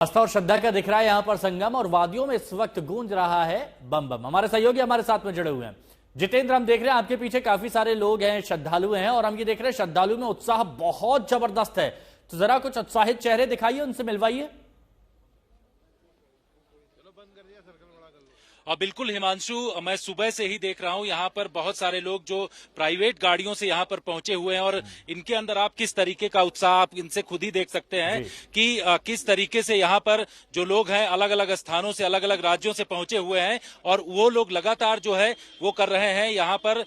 आस्था और श्रद्धा का दिख रहा है यहां पर संगम और वादियों में इस वक्त गूंज रहा है बम बम। हमारे सहयोगी हमारे साथ में जुड़े हुए हैं। जितेंद्र, हम देख रहे हैं आपके पीछे काफी सारे लोग हैं, श्रद्धालु हैं, और हम ये देख रहे हैं श्रद्धालु में उत्साह बहुत जबरदस्त है। तो जरा कुछ उत्साहित चेहरे दिखाइए, उनसे मिलवाइए। बिल्कुल हिमांशु, मैं सुबह से ही देख रहा हूं यहाँ पर बहुत सारे लोग जो प्राइवेट गाड़ियों से यहाँ पर पहुंचे हुए हैं और इनके अंदर आप किस तरीके का उत्साह आप इनसे खुद ही देख सकते हैं कि किस तरीके से यहाँ पर जो लोग हैं अलग अलग स्थानों से अलग अलग राज्यों से पहुंचे हुए हैं और वो लोग लगातार जो है वो कर रहे हैं। यहाँ पर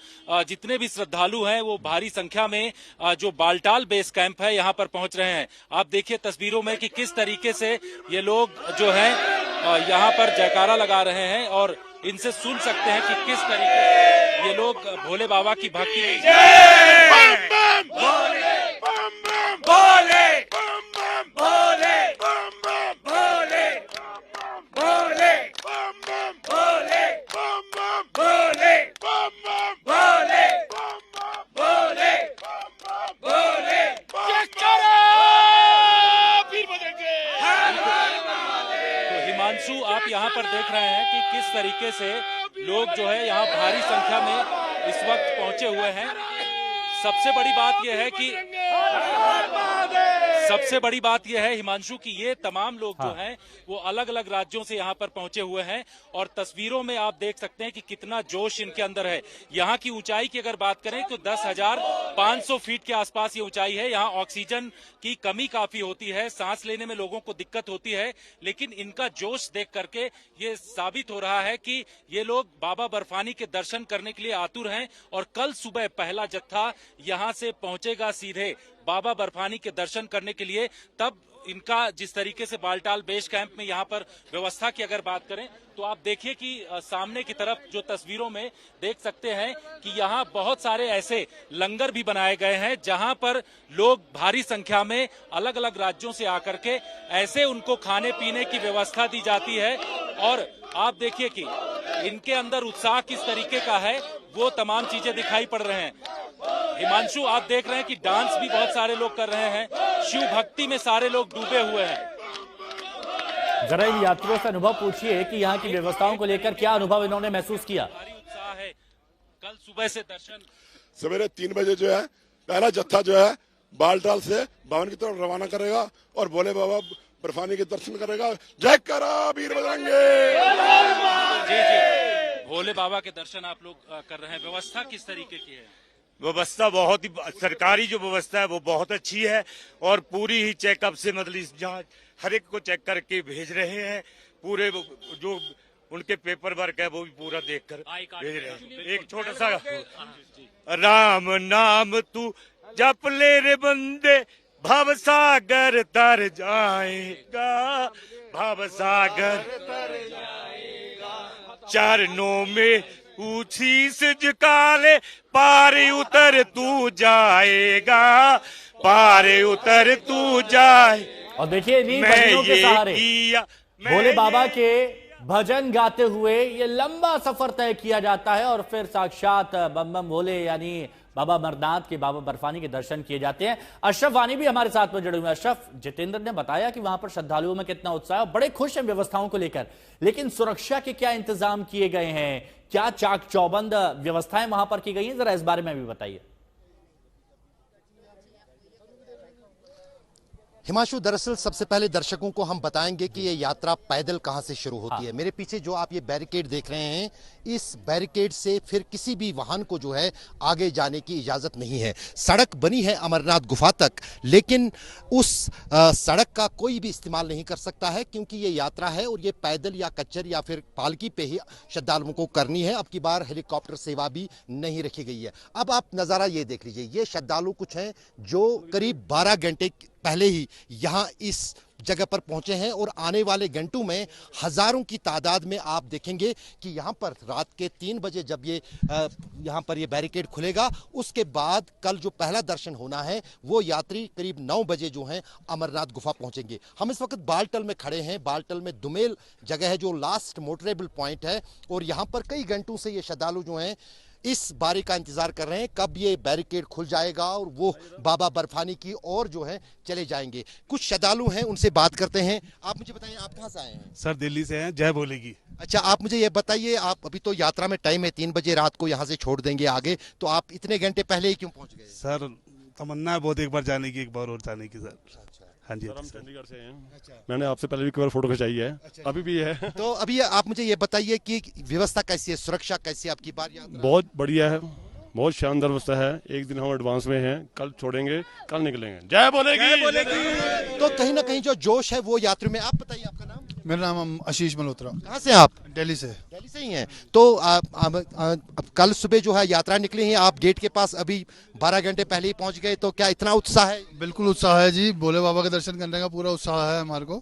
जितने भी श्रद्धालु हैं वो भारी संख्या में जो बालटाल बेस कैंप है यहाँ पर पहुंच रहे हैं। आप देखिए तस्वीरों में कि किस तरीके से ये लोग जो है यहाँ पर जयकारा लगा रहे हैं और इनसे सुन सकते हैं कि किस तरीके से ये लोग भोले बाबा की भक्ति हिमांशु, आप यहाँ पर देख रहे हैं कि किस तरीके से लोग जो है यहाँ भारी संख्या में इस वक्त पहुंचे हुए हैं। सबसे बड़ी बात यह है हिमांशु कि ये तमाम लोग जो हैं वो अलग अलग राज्यों से यहाँ पर पहुंचे हुए हैं और तस्वीरों में आप देख सकते हैं कि कितना जोश इनके अंदर है। यहाँ की ऊंचाई की अगर बात करें तो 10,500 फीट के आसपास ये ऊंचाई है। यहाँ ऑक्सीजन की कमी काफी होती है, सांस लेने में लोगों को दिक्कत होती है, लेकिन इनका जोश देख करके ये साबित हो रहा है कि ये लोग बाबा बर्फानी के दर्शन करने के लिए आतुर हैं और कल सुबह पहला जत्था यहाँ से पहुंचेगा सीधे बाबा बर्फानी के दर्शन करने के लिए। तब इनका जिस तरीके से बालटाल बेस कैंप में यहाँ पर व्यवस्था की अगर बात करें तो आप देखिए कि सामने की तरफ जो तस्वीरों में देख सकते हैं कि यहाँ बहुत सारे ऐसे लंगर भी बनाए गए हैं जहाँ पर लोग भारी संख्या में अलग अलग राज्यों से आकर के ऐसे उनको खाने पीने की व्यवस्था दी जाती है। और आप देखिए कि इनके अंदर उत्साह किस तरीके का है, वो तमाम चीजें दिखाई पड़ रहे हैं। हिमांशु, आप देख रहे हैं कि डांस भी बहुत सारे लोग कर रहे हैं, शिव भक्ति में सारे लोग डूबे हुए हैं। जरा इन यात्रियों से अनुभव पूछिए कि यहाँ की व्यवस्थाओं को लेकर क्या अनुभव इन्होंने महसूस किया। भारी उत्साह है। कल सुबह से दर्शन सवेरे 3 बजे जो है पहला जत्था जो है बालटाल से भवन की तरफ रवाना करेगा और भोले बाबा बर्फानी के दर्शन करेगा। जय करा वीर बजरंगे। जी, भोले बाबा के दर्शन आप लोग कर रहे हैं। व्यवस्था किस तरीके की है? व्यवस्था बहुत ही सरकारी जो व्यवस्था है वो बहुत अच्छी है और पूरी ही चेकअप से मतलब जहाँ हर एक को चेक करके भेज रहे हैं। पूरे जो उनके पेपर वर्क है वो भी पूरा देखकर भेज रहे हैं। एक छोटा सा राम नाम तू जप ले रे बंदे भव सागर तर जाएगा, भव सागर चरणों में शीश झुका ले, पार उतर तू जाएगा, पार उतर तू जाए। और देखिए इन्हीं भजनों के सहारे भोले बाबा के भजन गाते हुए ये लंबा सफर तय किया जाता है और फिर साक्षात बम बम भोले यानी बाबा अमरनाथ के बाबा बर्फानी के दर्शन किए जाते हैं। अशरफ वानी भी हमारे साथ में जुड़े हुए हैं। अशरफ, जितेंद्र ने बताया कि वहां पर श्रद्धालुओं में कितना उत्साह है, बड़े खुश हैं व्यवस्थाओं को लेकर, लेकिन सुरक्षा के क्या इंतजाम किए गए हैं, क्या चाक चौबंद व्यवस्थाएं वहां पर की गई हैं, जरा इस बारे में भी बताइए। हिमांशु, दरअसल सबसे पहले दर्शकों को हम बताएंगे कि ये यात्रा पैदल कहां से शुरू होती है। मेरे पीछे जो आप ये बैरिकेड देख रहे हैं, इस बैरिकेड से फिर किसी भी वाहन को जो है आगे जाने की इजाजत नहीं है। सड़क बनी है अमरनाथ गुफा तक, लेकिन उस सड़क का कोई भी इस्तेमाल नहीं कर सकता है क्योंकि ये यात्रा है और ये पैदल या कच्चर या फिर पालकी पे ही श्रद्धालुओं को करनी है। अब की बार हेलीकॉप्टर सेवा भी नहीं रखी गई है। अब आप नज़ारा ये देख लीजिए, ये श्रद्धालु कुछ हैं जो करीब 12 घंटे पहले ही यहाँ इस जगह पर पहुंचे हैं और आने वाले घंटों में हजारों की तादाद में आप देखेंगे कि यहाँ पर रात के 3 बजे जब ये यहाँ पर ये बैरिकेड खुलेगा, उसके बाद कल जो पहला दर्शन होना है वो यात्री करीब 9 बजे जो हैं अमरनाथ गुफा पहुंचेंगे। हम इस वक्त बालटल में खड़े हैं। बालटल में दुमेल जगह है जो लास्ट मोटरेबल पॉइंट है और यहाँ पर कई घंटों से ये श्रद्धालु जो हैं इस बारी का इंतजार कर रहे हैं कब ये बैरिकेड खुल जाएगा और वो बाबा बर्फानी की ओर जो है चले जाएंगे। कुछ श्रद्धालु हैं, उनसे बात करते हैं। आप मुझे बताइए, आप कहाँ से आए हैं? सर दिल्ली से हैं, जय बोलेगी। अच्छा, आप मुझे ये बताइए, आप अभी तो यात्रा में टाइम है, 3 बजे रात को यहाँ से छोड़ देंगे आगे, तो आप इतने घंटे पहले ही क्यों पहुंच गए? सर तमन्ना है बहुत एक बार जाने की, एक बार और जाने की सर। हाँ जी, हम चंडीगढ़ से हैं। मैंने आपसे पहले भी एक बार फोटो खिंचाई है, अभी भी है। तो अभी आप मुझे ये बताइए कि व्यवस्था कैसी है, सुरक्षा कैसी है आपकी बार यात्रा? बहुत बढ़िया है, बहुत शानदार व्यवस्था है। एक दिन हम एडवांस में हैं, कल छोड़ेंगे, कल निकलेंगे। जय बोलेगी। तो कहीं ना कहीं जो जोश है वो यात्रियों में। आप बताइए, आपका नाम? मेरा नाम आशीष मल्होत्रा। कहाँ से आप? दिल्ली से। दिल्ली से ही हैं। तो अब कल सुबह जो है यात्रा निकली है, आप गेट के पास अभी 12 घंटे पहले ही पहुंच गए, तो क्या इतना उत्साह है? बिल्कुल उत्साह है जी, भोले बाबा के दर्शन करने का पूरा उत्साह है हमारे को।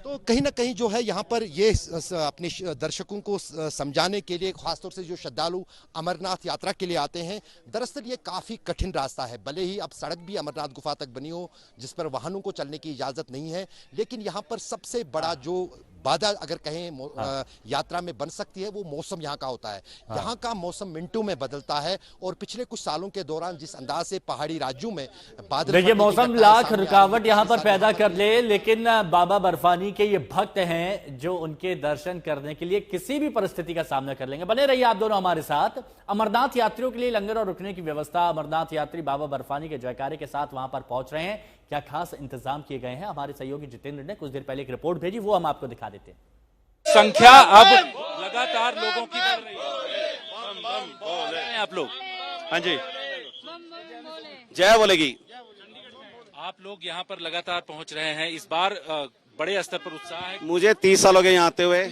तो कहीं ना कहीं जो है यहाँ पर ये अपने दर्शकों को समझाने के लिए, खासतौर से जो श्रद्धालु अमरनाथ यात्रा के लिए आते हैं, दरअसल ये काफ़ी कठिन रास्ता है। भले ही अब सड़क भी अमरनाथ गुफा तक बनी हो जिस पर वाहनों को चलने की इजाज़त नहीं है, लेकिन यहाँ पर सबसे बड़ा जो बाधा अगर कहें यात्रा में बन सकती है वो मौसम यहाँ का होता है। यहाँ का मौसम मिनटों में बदलता है और पिछले कुछ सालों के दौरान जिस अंदाज से पहाड़ी राज्यों में बादल, देखिए मौसम लाख रुकावट यहाँ पर पैदा कर ले, लेकिन बाबा बर्फानी के ये भक्त हैं जो उनके दर्शन करने के लिए किसी भी परिस्थिति का सामना कर लेंगे। बने रहिए आप दोनों हमारे साथ। अमरनाथ यात्रियों के लिए लंगर और रुकने की व्यवस्था, अमरनाथ यात्री बाबा बर्फानी के जयकारे के साथ वहां पर पहुंच रहे हैं, क्या खास इंतजाम किए गए हैं? हमारे सहयोगी जितेंद्र ने कुछ देर पहले एक रिपोर्ट भेजी, वो हम आपको दिखा देते हैं। संख्या अब लगातार लोगों की बढ़ रही है। आप लोग, हाँ जी, जय बोलेगी। आप लोग यहाँ पर लगातार पहुंच रहे हैं, इस बार बड़े स्तर पर उत्साह है। मुझे 30 साल हो गए यहाँ आते हुए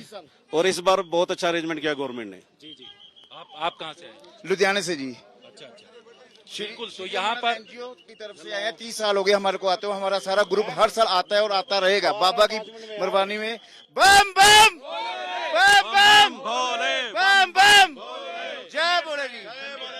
और इस बार बहुत अच्छा अरेंजमेंट किया गवर्नमेंट ने। जी जी, आप कहाँ से आए? लुधियाने से जी। अच्छा अच्छा, बिल्कुल। तो यहाँ पर एनजीओ की तरफ से आया, 30 साल हो गए हमारे को आते हुए। हमारा सारा ग्रुप हर साल आता है और आता रहेगा बाबा की मेहरबानी में। बम बम बम बम बम बम, जय बोलेगी।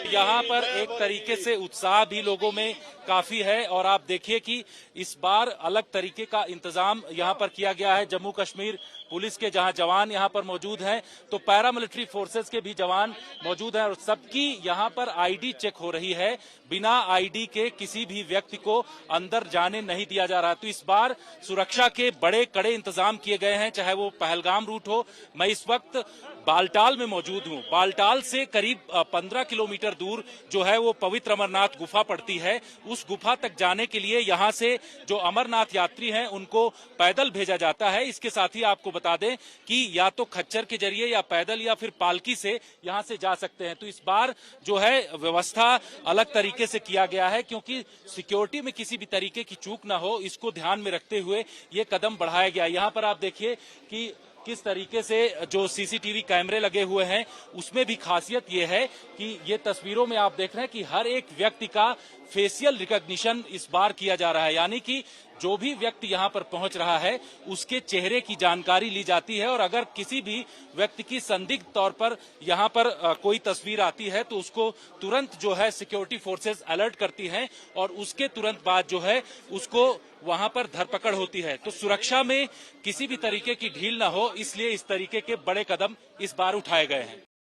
यहाँ पर एक तरीके से उत्साह भी लोगों में काफी है और आप देखिए कि इस बार अलग तरीके का इंतजाम यहाँ पर किया गया है। जम्मू कश्मीर पुलिस के जहाँ जवान यहाँ पर मौजूद हैं, तो पैरामिलिट्री फोर्सेस के भी जवान मौजूद हैं और सबकी यहाँ पर आईडी चेक हो रही है। बिना आईडी के किसी भी व्यक्ति को अंदर जाने नहीं दिया जा रहा। तो इस बार सुरक्षा के बड़े कड़े इंतजाम किए गए हैं, चाहे वो पहलगाम रूट हो। मैं इस वक्त बालटाल में मौजूद हूँ। बालटाल से करीब 15 किलोमीटर दूर जो है वो पवित्र अमरनाथ गुफा पड़ती है। उस गुफा तक जाने के लिए यहाँ से जो अमरनाथ यात्री हैं उनको पैदल भेजा जाता है। इसके साथ ही आपको बता दें कि या तो खच्चर के जरिए या पैदल या फिर पालकी से यहाँ से जा सकते हैं। तो इस बार जो है व्यवस्था अलग तरीके से किया गया है, क्योंकि सिक्योरिटी में किसी भी तरीके की चूक ना हो, इसको ध्यान में रखते हुए ये कदम बढ़ाया गया। यहाँ पर आप देखिए कि किस तरीके से जो सीसीटीवी कैमरे लगे हुए हैं उसमें भी खासियत ये है कि ये तस्वीरों में आप देख रहे हैं कि हर एक व्यक्ति का फेशियल रिकॉग्निशन इस बार किया जा रहा है, यानी कि जो भी व्यक्ति यहाँ पर पहुंच रहा है उसके चेहरे की जानकारी ली जाती है और अगर किसी भी व्यक्ति की संदिग्ध तौर पर यहाँ पर कोई तस्वीर आती है तो उसको तुरंत जो है सिक्योरिटी फोर्सेस अलर्ट करती हैं और उसके तुरंत बाद जो है उसको वहां पर धरपकड़ होती है। तो सुरक्षा में किसी भी तरीके की ढील न हो, इसलिए इस तरीके के बड़े कदम इस बार उठाए गए हैं।